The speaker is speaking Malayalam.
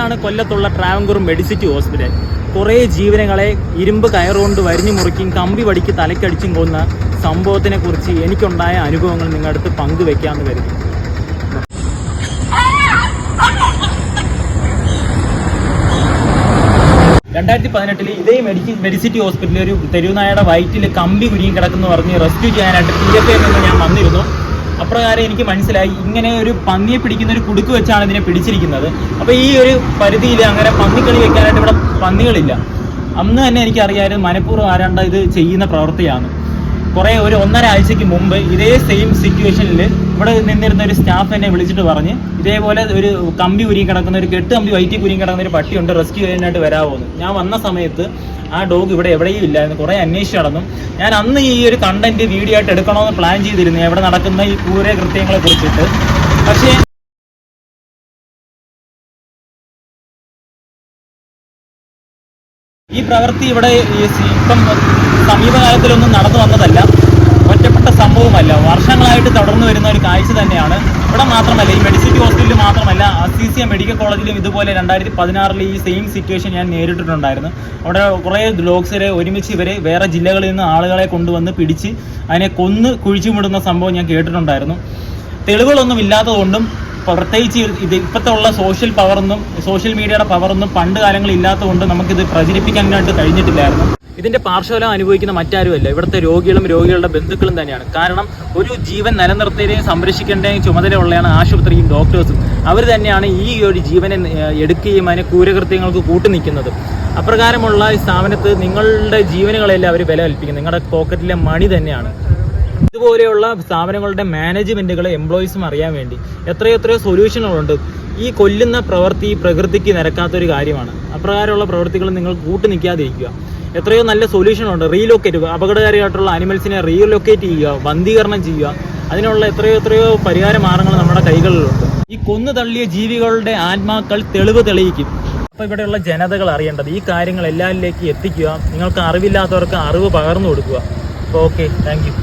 ഇതാണ് കൊല്ലത്തുള്ള ട്രാവൻകൂർ മെഡിസിറ്റി ഹോസ്പിറ്റൽ. കുറേ ജീവനങ്ങളെ ഇരുമ്പ് കയറുകൊണ്ട് വരിഞ്ഞു മുറിക്കും കമ്പി വടിക്ക് തലക്കടിച്ചും കൊന്ന സംഭവത്തിനെ കുറിച്ച് എനിക്കുണ്ടായ അനുഭവങ്ങൾ നിങ്ങളുടെ അടുത്ത് പങ്കുവെക്കാമെന്ന് കരുതി. 2018 ഇതേ മെഡിസിറ്റി ഹോസ്പിറ്റലിൽ ഒരു തെരുവുനായയുടെ വയറ്റിൽ കമ്പി കുരുങ്ങി കിടക്കുന്നു പറഞ്ഞ് റെസ്ക്യൂ ചെയ്യാനായിട്ട് PFA നിന്ന് ഞാൻ വന്നിരുന്നു. അപ്രകാരം എനിക്ക് മനസ്സിലായി ഇങ്ങനെ ഒരു പന്നിയെ പിടിക്കുന്ന ഒരു കുടുക്ക് വെച്ചാണ് ഇതിനെ പിടിച്ചിരിക്കുന്നത്. അപ്പോൾ ഈ ഒരു പരിധിയിൽ അങ്ങനെ പന്നിക്കളി വെക്കാനായിട്ട് ഇവിടെ പന്നികളില്ല. അന്ന് തന്നെ എനിക്കറിയാമായിരുന്നു മനഃപൂർവ്വം ആരാണ്ട ഇത് ചെയ്യുന്ന പ്രവൃത്തിയാണ്. ഒരു 1.5 ആഴ്ചയ്ക്ക് മുമ്പ് ഇതേ സെയിം സിറ്റുവേഷനിൽ ഇവിടെ നിന്നിരുന്ന ഒരു സ്റ്റാഫ് എന്നെ വിളിച്ചിട്ട് പറഞ്ഞ് ഇതേപോലെ ഒരു കമ്പി ഉരുങ്ങി കിടക്കുന്ന ഒരു കെട്ട് കമ്പി വയറ്റിൽ കുരുങ്ങി കിടക്കുന്ന ഒരു പട്ടിയുണ്ട്, റെസ്ക്യൂ ചെയ്യാനായിട്ട് വരാമോന്ന്. ഞാൻ വന്ന സമയത്ത് ആ ഡോഗ് ഇവിടെ എവിടെയും ഇല്ലായിരുന്നു. കുറേ അന്വേഷിച്ച് നടന്നു. ഞാൻ അന്ന് ഈ ഒരു കണ്ടന്റ് വീഡിയോ ആയിട്ട് എടുക്കണമെന്ന് പ്ലാൻ ചെയ്തിരുന്നു, എവിടെ നടക്കുന്ന ഈ കൃത്യങ്ങളെ കുറിച്ചിട്ട്. പക്ഷേ ഈ പ്രവൃത്തി ഇവിടെ ഇപ്പം സമീപകാലത്തിലൊന്നും നടന്നു വന്നതല്ല, ഒറ്റപ്പെട്ട സംഭവമല്ല, വർഷങ്ങളായിട്ട് തുടർന്നു വരുന്ന ഒരു കാഴ്ച തന്നെയാണ്. ഇവിടെ മാത്രമല്ല, ഈ മെഡിസിറ്റി ഹോസ്പിറ്റലിൽ മാത്രമല്ല, അസീസിയ മെഡിക്കൽ കോളേജിലും ഇതുപോലെ 2016 ഈ സെയിം സിറ്റുവേഷൻ ഞാൻ നേരിട്ടിട്ടുണ്ടായിരുന്നു. അവിടെ കുറേ ഡോഗ്സിനെ ഒരുമിച്ച് ഇവരെ വേറെ ജില്ലകളിൽ നിന്ന് ആളുകളെ കൊണ്ടുവന്ന് പിടിച്ച് അതിനെ കൊന്ന് കുഴിച്ചുമിടുന്ന സംഭവം ഞാൻ കേട്ടിട്ടുണ്ടായിരുന്നു. തെളിവുകളൊന്നും ഇല്ലാത്തതുകൊണ്ടും പ്രത്യേകിച്ച് ഇത് ഇപ്പോഴത്തെ ഉള്ള സോഷ്യൽ മീഡിയയുടെ പവറൊന്നും പണ്ട് കാലങ്ങളിൽ ഇല്ലാത്തതുകൊണ്ട് നമുക്കിത് പ്രചരിപ്പിക്കാനായിട്ട് കഴിഞ്ഞിട്ടില്ലായിരുന്നു. ഇതിന്റെ പാർശ്വഫലം അനുഭവിക്കുന്ന മറ്റാരുമല്ല, ഇവിടുത്തെ രോഗികളുടെ ബന്ധുക്കളും തന്നെയാണ്. കാരണം ഒരു ജീവൻ നിലനിർത്തുകയും സംരക്ഷിക്കേണ്ടതും ചുമതലയുള്ളതാണ് ആശുപത്രിയും ഡോക്ടേഴ്സും. അവർ തന്നെയാണ് ഈ ഒരു ജീവനെ എടുക്കുകയും അതിനെ ക്രൂരകൃത്യങ്ങൾക്ക് കൂട്ടുനിൽക്കുന്നത്. അപ്രകാരമുള്ള ഈ സ്ഥാപനത്ത് നിങ്ങളുടെ ജീവനുകളെല്ലാം അവർ വില കൽപ്പിക്കുന്നത് നിങ്ങളുടെ പോക്കറ്റിലെ മണി തന്നെയാണ്. ഇതുപോലെയുള്ള സ്ഥാപനങ്ങളുടെ മാനേജ്മെന്റുകളെ എംപ്ലോയീസും അറിയാൻ വേണ്ടി എത്രയോ സൊല്യൂഷനുകളുണ്ട്. ഈ കൊല്ലുന്ന പ്രവൃത്തി പ്രകൃതിക്ക് നിരക്കാത്തൊരു കാര്യമാണ്. അപ്രകാരമുള്ള പ്രവൃത്തികൾ നിങ്ങൾ കൂട്ടുനിൽക്കാതിരിക്കുക. എത്രയോ നല്ല സൊല്യൂഷനുണ്ട്. റീലൊക്കേറ്റ്, അപകടകാരിയായിട്ടുള്ള അനിമൽസിനെ റീലൊക്കേറ്റ് ചെയ്യുക, ബന്ധീകരണം ചെയ്യുക, അതിനുള്ള എത്രയോ പരിഹാര മാർഗങ്ങൾ നമ്മുടെ കൈകളിലുണ്ട്. ഈ കൊന്നു തള്ളിയ ജീവികളുടെ ആത്മാക്കൾ തെളിവ് തെളിയിക്കും. അപ്പോൾ ഇവിടെയുള്ള ജനതകൾ അറിയേണ്ടത് ഈ കാര്യങ്ങൾ എല്ലാവരിലേക്ക് എത്തിക്കുക. നിങ്ങൾക്ക് അറിവില്ലാത്തവർക്ക് അറിവ് പകർന്നു കൊടുക്കുക. അപ്പോൾ ഓക്കെ, താങ്ക് യു.